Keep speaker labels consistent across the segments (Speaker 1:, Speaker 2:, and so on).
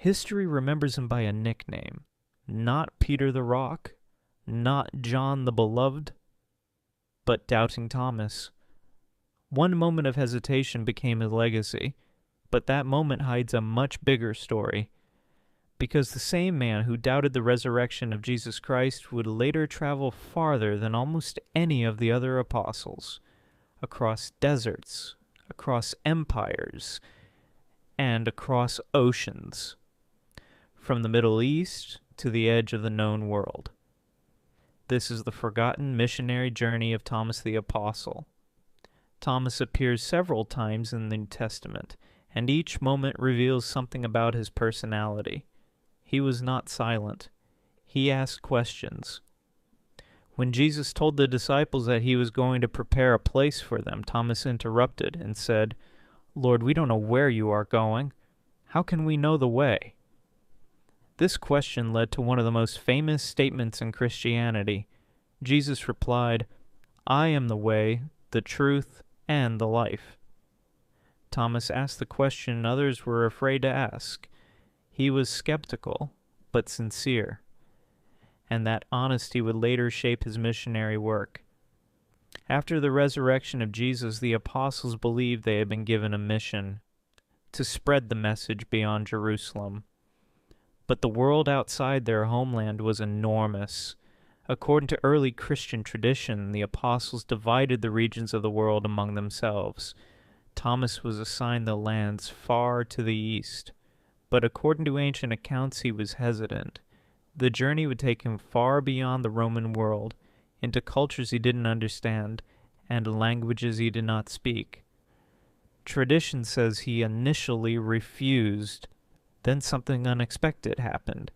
Speaker 1: History remembers him by a nickname, not Peter the Rock, not John the Beloved, but Doubting Thomas. One moment of hesitation became his legacy, but that moment hides a much bigger story, because the same man who doubted the resurrection of Jesus Christ would later travel farther than almost any of the other apostles, across deserts, across empires, and across oceans, from the Middle East to the edge of the known world. This is the forgotten missionary journey of Thomas the Apostle. Thomas appears several times in the New Testament, and each moment reveals something about his personality. He was not silent. He asked questions. When Jesus told the disciples that he was going to prepare a place for them, Thomas interrupted and said, "Lord, we don't know where you are going. How can we know the way?" This question led to one of the most famous statements in Christianity. Jesus replied, "I am the way, the truth, and the life." Thomas asked the question others were afraid to ask. He was skeptical, but sincere, and that honesty would later shape his missionary work. After the resurrection of Jesus, the apostles believed they had been given a mission to spread the message beyond Jerusalem. But the world outside their homeland was enormous. According to early Christian tradition, the apostles divided the regions of the world among themselves. Thomas was assigned the lands far to the east, but according to ancient accounts he was hesitant. The journey would take him far beyond the Roman world, into cultures he didn't understand, and languages he did not speak. Tradition says he initially refused. Then something unexpected happened.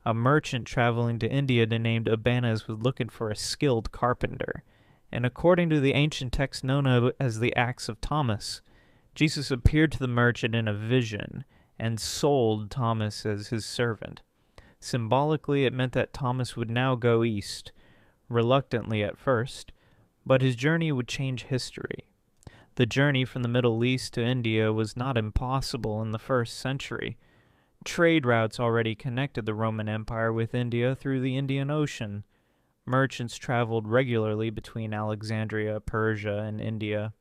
Speaker 1: A merchant traveling to India named Abanes was looking for a skilled carpenter, and according to the ancient text known as the Acts of Thomas, Jesus appeared to the merchant in a vision and sold Thomas as his servant. Symbolically, it meant that Thomas would now go east, reluctantly at first, but his journey would change history. The journey from the Middle East to India was not impossible in the first century. Trade routes already connected the Roman Empire with India through the Indian Ocean. Merchants traveled regularly between Alexandria, Persia, and India.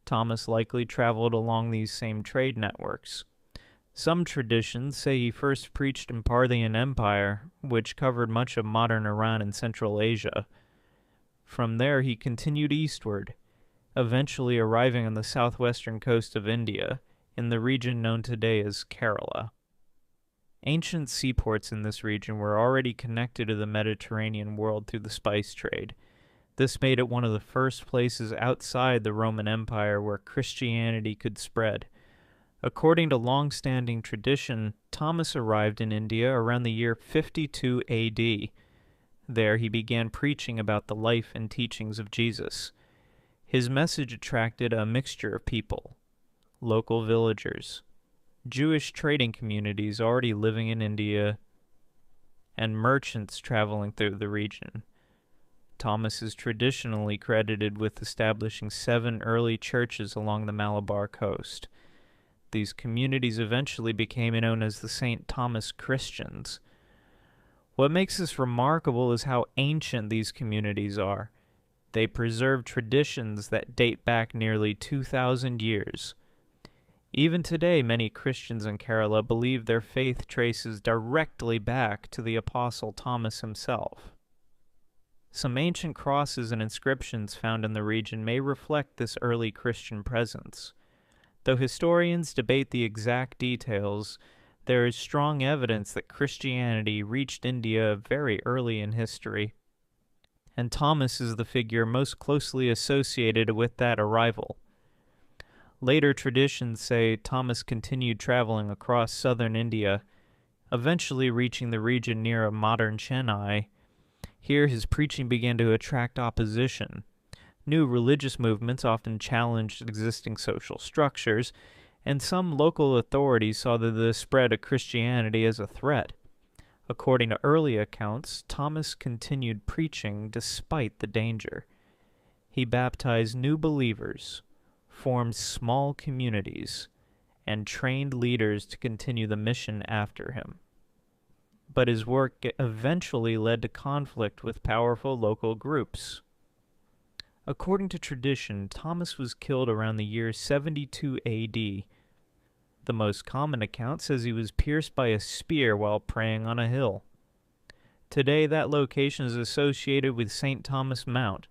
Speaker 1: Thomas likely traveled along these same trade networks. Some traditions say he first preached in Parthian Empire, which covered much of modern Iran and Central Asia. From there he continued eastward, eventually arriving on the southwestern coast of India, in the region known today as Kerala. Ancient seaports in this region were already connected to the Mediterranean world through the spice trade. This made it one of the first places outside the Roman Empire where Christianity could spread. According to long-standing tradition, Thomas arrived in India around the year 52 AD. There he began preaching about the life and teachings of Jesus. His message attracted a mixture of people: local villagers, Jewish trading communities already living in India, and merchants traveling through the region. Thomas is traditionally credited with establishing 7 early churches along the Malabar coast. These communities eventually became known as the St. Thomas Christians. What makes this remarkable is how ancient these communities are. They preserve traditions that date back nearly 2,000 years. Even today, many Christians in Kerala believe their faith traces directly back to the Apostle Thomas himself. Some ancient crosses and inscriptions found in the region may reflect this early Christian presence. Though historians debate the exact details, there is strong evidence that Christianity reached India very early in history, and Thomas is the figure most closely associated with that arrival. Later traditions say Thomas continued traveling across southern India, eventually reaching the region near modern Chennai. Here his preaching began to attract opposition. New religious movements often challenged existing social structures, and some local authorities saw the spread of Christianity as a threat. According to early accounts, Thomas continued preaching despite the danger. He baptized new believers, formed small communities, and trained leaders to continue the mission after him. But his work eventually led to conflict with powerful local groups. According to tradition, Thomas was killed around the year 72 AD. The most common account says he was pierced by a spear while praying on a hill. Today, that location is associated with St. Thomas Mount.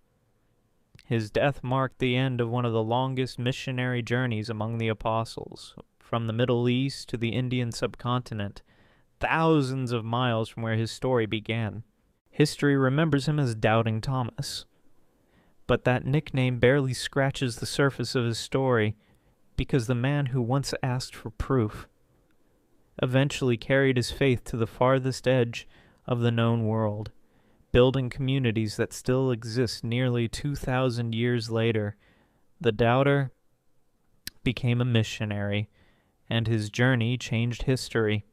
Speaker 1: His death marked the end of one of the longest missionary journeys among the apostles, from the Middle East to the Indian subcontinent, thousands of miles from where his story began. History remembers him as Doubting Thomas. But that nickname barely scratches the surface of his story, because the man who once asked for proof eventually carried his faith to the farthest edge of the known world, building communities that still exist nearly 2,000 years later. The doubter became a missionary, and his journey changed history.